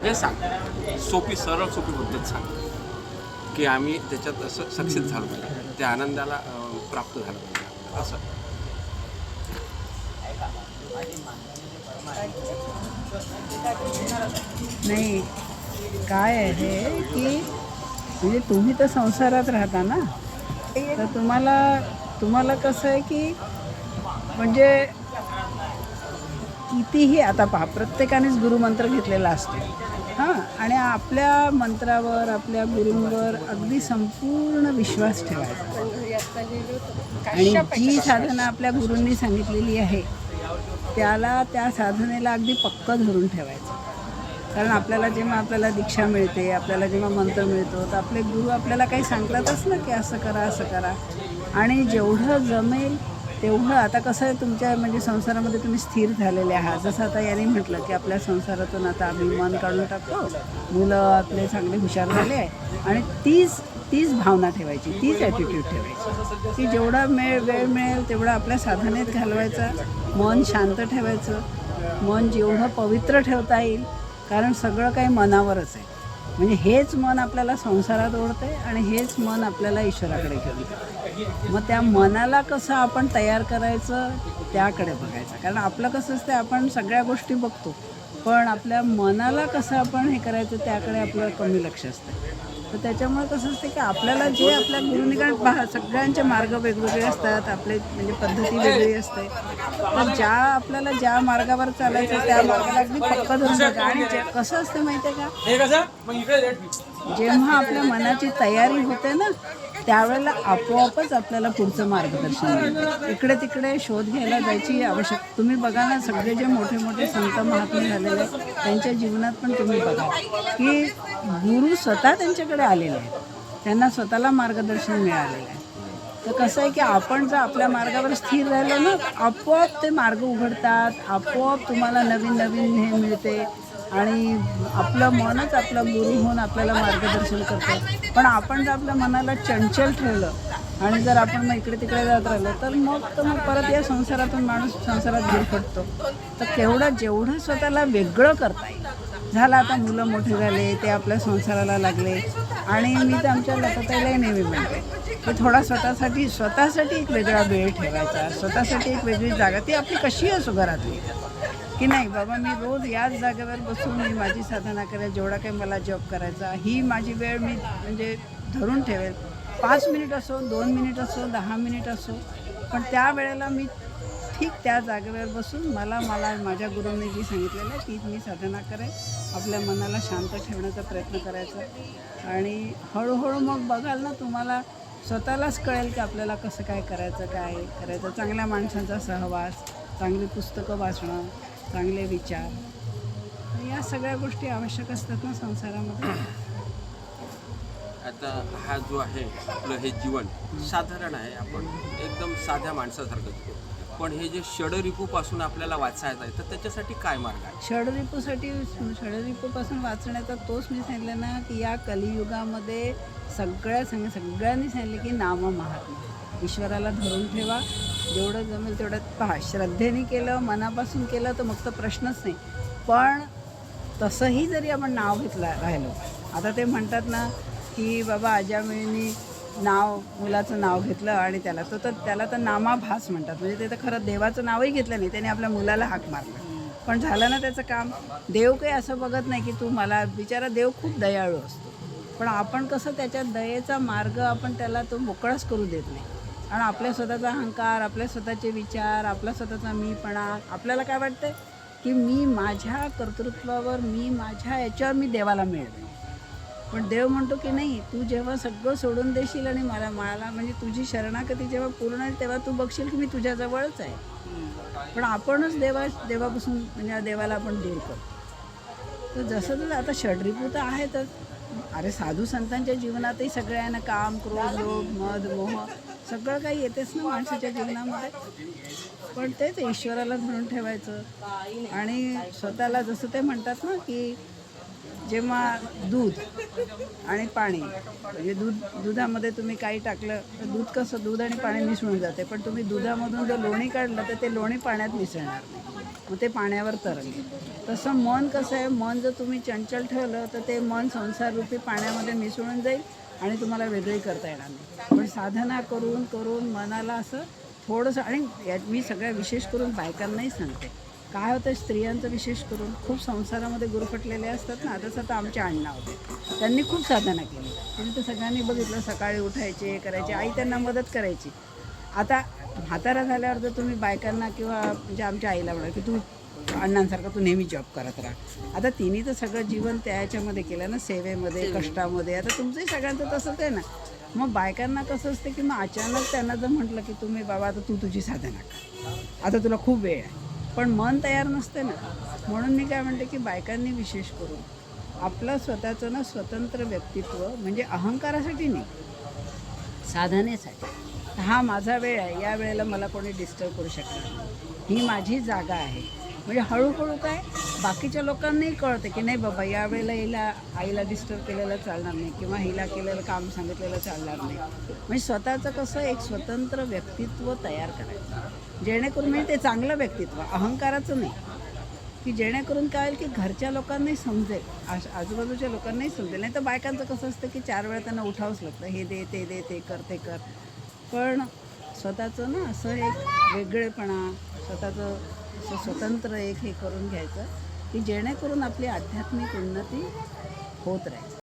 हे सांग, सोपी सरळ सोपी पद्धत सांग की आम्ही त्याच्यात असं सक्सेस झालो पाहिजे, त्या आनंदाला प्राप्त झालं पाहिजे असं. नाही, काय आहे की म्हणजे तुम्ही तर संसारात राहता ना, तर तुम्हाला कसं आहे की म्हणजे कितीही आता पहा, प्रत्येकानेच गुरुमंत्र घेतलेला असतो हां, आणि आपल्या मंत्रावर आपल्या गुरूंवर अगदी संपूर्ण विश्वास ठेवायचा. आणि जी साधना आपल्या गुरूंनी सांगितलेली आहे त्या साधनेला अगदी पक्क धरून ठेवायचं. कारण आपल्याला दीक्षा मिळते, आपल्याला जेव्हा मंत्र मिळतो, तर आपले गुरु आपल्याला काही सांगतातच ना की असं करा असं करा. आणि जेवढं जमेल तेवढं, आता कसं आहे तुमच्या म्हणजे संसारामध्ये तुम्ही स्थिर झालेले आहात. जसं आता यांनी म्हटलं की आपल्या संसारातून आता आम्ही मन काढून टाकतो, मुलं आपले चांगले हुशार झाले आहे, आणि तीच भावना ठेवायची, तीच ॲटिट्यूड ठेवायची की जेवढा वेळ मिळेल तेवढा आपल्या साधनेत घालवायचा, मन शांत ठेवायचं, मन जेवढं पवित्र ठेवता येईल, कारण सगळं काही मनावरच आहे. म्हणजे हेच मन आपल्याला संसारात ओढतं आहे आणि हेच मन आपल्याला ईश्वराकडे घेऊन जातं. मग त्या मनाला कसं आपण तयार करायचं त्याकडे बघायचं. कारण आपलं कसं असतं, आपण सगळ्या गोष्टी बघतो, पण आपल्या मनाला कसं आपण हे करायचं त्याकडे आपलं कमी लक्ष असतं. तर त्याच्यामुळे कसं असतं की आपल्याला जे आपल्या गुरुनी, कारण सगळ्यांचे मार्ग वेगवेगळे असतात, आपले म्हणजे पद्धती वेगळी असते, तर आपल्याला ज्या मार्गावर चालायचं त्या मार्गाला अगदी पक्क धरून टाका. आणि कसं असतं माहिती आहे का, जेव्हा आपल्या मनाची तयारी होते ना त्यावेळेला आपोआपच आपल्याला पुढचं मार्गदर्शन मिळतं. इकडे तिकडे शोध घ्यायला जायची आवश्यकता. तुम्ही बघा ना, सगळे जे मोठे मोठे संत महात्मे झालेले आहेत त्यांच्या जीवनात पण तुम्ही बघा की गुरु स्वतः त्यांच्याकडे आलेले आहेत, त्यांना स्वतःला मार्गदर्शन मिळालेलं आहे. तर कसं आहे की आपण जर आपल्या मार्गावर स्थिर राहिलो ना, आपोआप ते मार्ग उघडतात, आपोआप तुम्हाला नवीन नवीन हे मिळते, आणि आपलं मनच आपला गुरु होऊन आपल्याला मार्गदर्शन करतं. पण आपण जर आपल्या मनाला चंचल ठेवलं आणि जर आपण मग इकडे तिकडे जात राहिलो तर मग परत या संसारातून माणूस संसारात गुरफटतो. तर जेवढं स्वतःला वेगळं करता येईल. झालं आता मुलं मोठे झाले, ते आपल्या संसाराला लागले, आणि मी तर आमच्या लताताईलाही नेहमी म्हणते की थोडा स्वतःसाठी एक वेगळा वेळ ठेवायचा, स्वतःसाठी एक वेगळी जागा, ती आपली कशी असो घरातली, की नाही बाबा मी रोज याच जागेवर बसून मी माझी साधना करेल, जेवढा काही मला जॉब करायचा, ही माझी वेळ मी म्हणजे धरून ठेवेल. 5 मिनिट असो, 2 मिनिट असो, 10 मिनिट असो, पण त्या वेळेला मी ठीक त्या जागेवर बसून मला माझ्या गुरूंनी जी सांगितलेलं आहे तीच मी साधना करेल, आपल्या मनाला शांत ठेवण्याचा प्रयत्न करायचा. आणि हळूहळू मग बघाल ना, तुम्हाला स्वतःलाच कळेल की आपल्याला कसं काय करायचं. चांगल्या माणसांचा सहवास, चांगली पुस्तकं वाचणं, चांगले विचार, या सगळ्या गोष्टी आवश्यक असतात ना संसारामध्ये. आता हा जो आहे आपलं हे जीवन साधारण आहे, आपण एकदम साध्या माणसासारखं जगतो. पण हे जे षडरिपूपासून आपल्याला वाचायचं आहे, तर त्याच्यासाठी काय मार्ग आहे? षडरिपूपासून वाचण्याचा तोच मी सांगितलं ना की या कलियुगामध्ये सगळ्यांनी सांगितलं की नाम महात्मा, ईश्वराला धरून ठेवा, जेवढं जमेल तेवढं पहा. श्रद्धेने केलं, मनापासून केलं तर मग तर प्रश्नच नाही. पण तसंही जरी आपण नाव राहिलो, आता ते म्हणतात ना की बाबा अजामिळींनी मुलाचं नाव घेतलं आणि त्याला तर नामाभास म्हणतात, म्हणजे ते तर खरं देवाचं नावही घेतलं नाही, त्याने आपल्या मुलाला हाक मारला, पण झालं ना त्याचं काम. देव काही असं बघत नाही की तू मला, बिचारा देव खूप दयाळू असतो, पण आपण कसं त्याच्या दयेचा मार्ग आपण त्याला तो मोकळाच करू देत नाही. आणि आपल्या स्वतःचा अहंकार, आपल्या स्वतःचे विचार, आपला स्वतःचा मीपणा, आपल्याला काय वाटतं की मी माझ्या कर्तृत्वावर, माझ्या याच्यावर मी देवाला मिळते. पण देव म्हणतो की नाही, तू जेव्हा सगळं सोडून देशील आणि मला म्हणजे तुझी शरणागती जेव्हा पूर्ण आहे तेव्हा तू बघशील की मी तुझ्याजवळच आहे. पण आपणच देवापासून म्हणजे देवाला आपण दूर करतो. तर जसं आता षडरिपू तर आहेतच. अरे साधू संतांच्या जीवनातही सगळे आहे ना, काम, क्रोध, लोभ, मद, मोह सगळं काही येतेच ना माणसाच्या जीवनामध्ये. पण तेच ईश्वराला धरून ठेवायचं. आणि स्वतःला जसं ते म्हणतात ना की जेव्हा दूध आणि पाणी, म्हणजे दुधामध्ये तुम्ही काही टाकलं तर दूध आणि पाणी मिसळून जाते, पण तुम्ही दुधामधून जर लोणी काढलं तर ते लोणी पाण्यात मिसळणार नाही. मग ते पाण्यावर तरंगेल. तसं मन कसं आहे, मन जर तुम्ही चंचल ठेवलं तर ते मन संसाररूपी पाण्यामध्ये मिसळून जाईल आणि तुम्हाला वेगळी करता येणार नाही. पण साधना करून करून मनाला असं थोडंसं, आणि यात मी सगळ्या विशेष करून बायकांनाही सांगते, काय होतं स्त्रियांचं विशेष करून खूप संसारामध्ये गुरफटलेले असतात ना. जसं आता आमचे अण्णा होते, त्यांनी खूप साधना केली. तुम्ही तर सगळ्यांनी बघितलं, सकाळी उठायचे, करायचे, आई त्यांना मदत करायची. आता म्हातारा झाल्यावर जर तुम्ही बायकांना किंवा म्हणजे आमच्या आईला म्हणा की तू अण्णांसारखा तू नेहमी जॉब करत राहा. आता तिने तर सगळं जीवन त्याच्यामध्ये केलं ना, सेवेमध्ये, कष्टामध्ये. आता तुमचंही सगळ्यांचं तसंच आहे ना. मग बायकांना कसं असतं की मग अचानक त्यांना जर म्हटलं की तुम्ही बाबा आता तू तुझी साधना कर, आता तुला खूप वेळ आहे, पण मन तयार नसते ना. म्हणून मी काय म्हणते की बायकांनी विशेष करून आपलं स्वतःचं ना स्वतंत्र व्यक्तित्व, म्हणजे अहंकारासाठी नाही, साधनेसाठी. हा माझा वेळ आहे, या वेळेला मला कोणी डिस्टर्ब करू शकणार नाही, ही माझी जागा आहे. म्हणजे हळूहळू काय बाकीच्या लोकांनाही कळतं की नाही बाबा या वेळेला हिला आईला डिस्टर्ब केलेलं चालणार नाही किंवा हिला केलेलं काम सांगितलेलं चालणार नाही. म्हणजे स्वतःचं कसं एक स्वतंत्र व्यक्तित्व तयार करायचं, जेणेकरून म्हणजे ते चांगलं व्यक्तित्व, अहंकाराचं नाही, की जेणेकरून काय होईल की घरच्या लोकांनाही समजेल, आजूबाजूच्या लोकांनाही समजेल. नाही तर बायकांचं कसं असतं की 4 वेळा त्यांना उठावंच लागतं, हे दे ते दे, ते कर ते कर. पण स्वतःचं ना असं एक वेगळेपणा, स्वतःचं असं स्वतंत्र एक हे करून घ्यायचं की जेणेकरून आपली आध्यात्मिक उन्नती होत राहील.